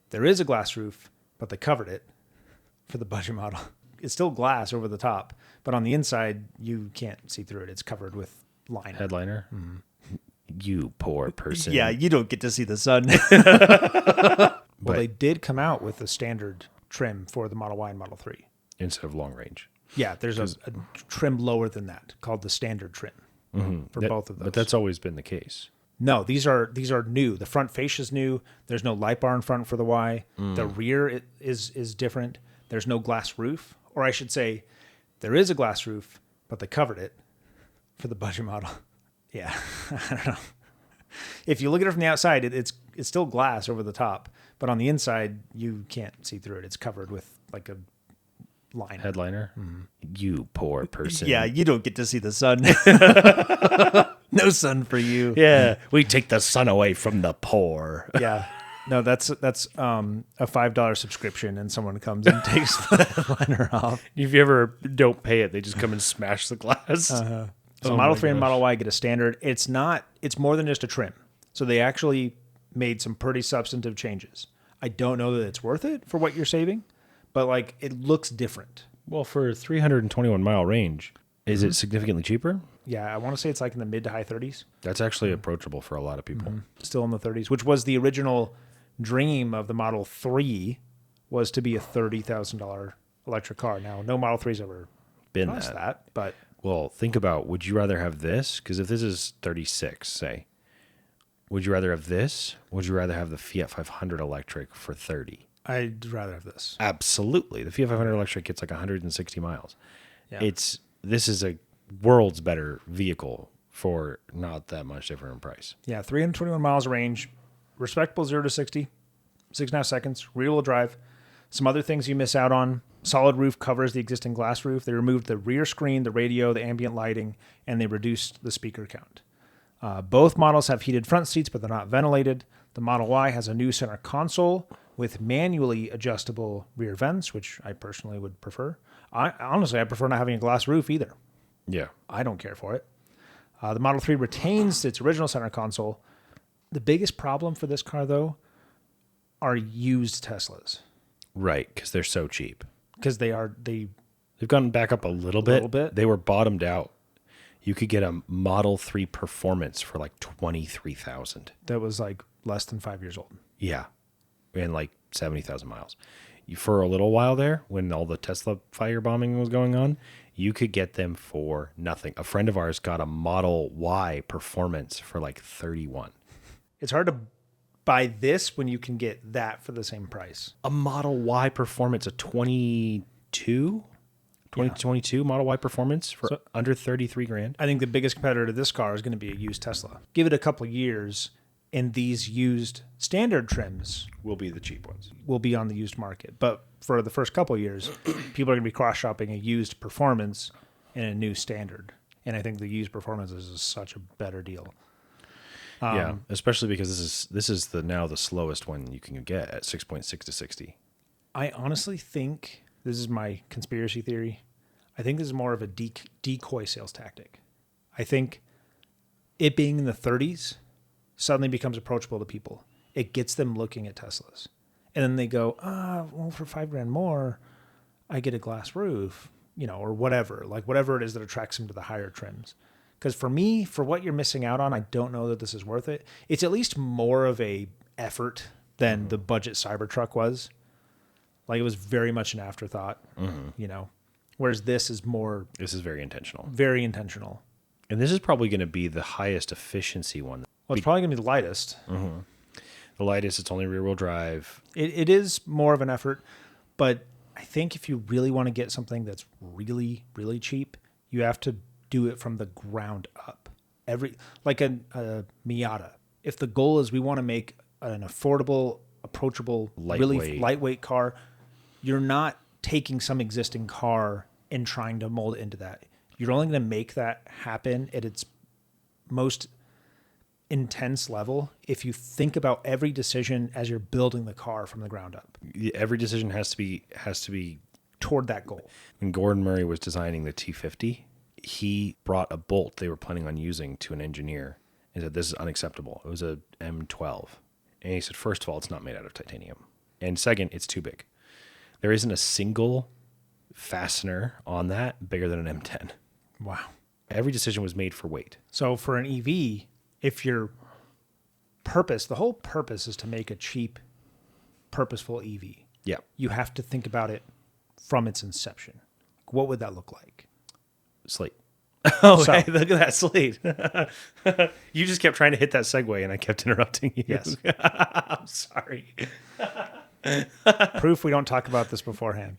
There is a glass roof, but they covered it for the budget model. It's still glass over the top, but on the inside, you can't see through it. It's covered with liner. Headliner? Mm-hmm. You poor person. Yeah, you don't get to see the sun. Well, they did come out with a standard trim for the Model Y and Model 3. Instead of long range. Yeah, there's a trim lower than that called the standard trim for both of those. But that's always been the case. No, these are new. The front fascia is new. There's no light bar in front for the Y. The rear is different. There's no glass roof. Or I should say, there is a glass roof, but they covered it for the budget model. Yeah, I don't know. If you look at it from the outside, it's still glass over the top, but on the inside, you can't see through it. It's covered with like a liner. Headliner? Mm-hmm. You poor person. Yeah, you don't get to see the sun. No sun for you. Yeah, we take the sun away from the poor. Yeah. No, that's a $5 subscription, and someone comes and takes the headliner off. If you ever don't pay it, they just come and smash the glass. So Model 3 and Model Y get a standard. It's more than just a trim. So they actually made some pretty substantive changes. I don't know that it's worth it for what you're saving, but like it looks different. Well, for 321 mile range, is it significantly cheaper? Yeah, I want to say it's like in the mid to high 30s. That's actually approachable for a lot of people. Still in the 30s, which was the original dream of the Model 3, was to be a $30,000 electric car. Now, no Model 3's ever Been cost that, but Well, think about, would you rather have this? Because if this is 36, say, would you rather have this? Would you rather have the Fiat 500 electric for 30? I'd rather have this. Absolutely. The Fiat 500 electric gets like 160 miles. Yeah. This is a world's better vehicle for not that much different in price. Yeah, 321 miles of range, respectable 0 to 60, 6.5 seconds, rear-wheel drive. Some other things you miss out on: solid roof covers the existing glass roof. They removed the rear screen, the radio, the ambient lighting, and they reduced the speaker count. Both models have heated front seats, but they're not ventilated. The Model Y has a new center console with manually adjustable rear vents, which I personally would prefer. Honestly, I prefer not having a glass roof either. Yeah. I don't care for it. The Model 3 retains its original center console. The biggest problem for this car, though, are used Teslas. Right, because they're so cheap. Because they've gone back up a little bit. Little bit. They were bottomed out. You could get a Model 3 Performance for like $23,000. that was like less than 5 years old. Yeah. And like 70,000 miles. For a little while there, when all the Tesla firebombing was going on, you could get them for nothing. A friend of ours got a Model Y Performance for like 31. It's hard to buy this when you can get that for the same price. A Model Y Performance, a 2022 Model Y Performance for under 33 grand. I think the biggest competitor to this car is going to be a used Tesla. Give it a couple of years, and these used standard trims Will be the cheap ones. will be on the used market. But for the first couple of years, people are going to be cross-shopping a used Performance and a new standard. And I think the used Performance is such a better deal. Yeah, especially because this is now the slowest one you can get at 6.6 to 60. I honestly think, this is my conspiracy theory, I think this is more of a decoy sales tactic. I think it being in the 30s suddenly becomes approachable to people. It gets them looking at Teslas. And then they go, well, for $5,000 more, I get a glass roof, or whatever. Like whatever it is that attracts them to the higher trims. Because for me, for what you're missing out on, I don't know that this is worth it. It's at least more of a effort than the budget Cybertruck was. Like it was very much an afterthought, Whereas this is more... This is very intentional. Very intentional. And this is probably going to be the highest efficiency one. Well, it's probably going to be the lightest. Mm-hmm. The lightest, it's only rear-wheel drive. It is more of an effort, but I think if you really want to get something that's really, really cheap, you have to do it from the ground up. Like a Miata. If the goal is we want to make an affordable, approachable, really lightweight car, you're not taking some existing car and trying to mold it into that. You're only going to make that happen at its most intense level if you think about every decision as you're building the car from the ground up. Every decision has to be toward that goal. When Gordon Murray was designing the T50, he brought a bolt they were planning on using to an engineer and said, this is unacceptable. It was a M12. And he said, first of all, it's not made out of titanium. And second, it's too big. There isn't a single fastener on that bigger than an M10. Wow. Every decision was made for weight. So for an EV, if the whole purpose is to make a cheap, purposeful EV, Yeah. you have to think about it from its inception. What would that look like? Slate. Oh, So- hey, look at that slate. You just kept trying to hit that segue and I kept interrupting you. Yes. I'm sorry. Proof we don't talk about this beforehand.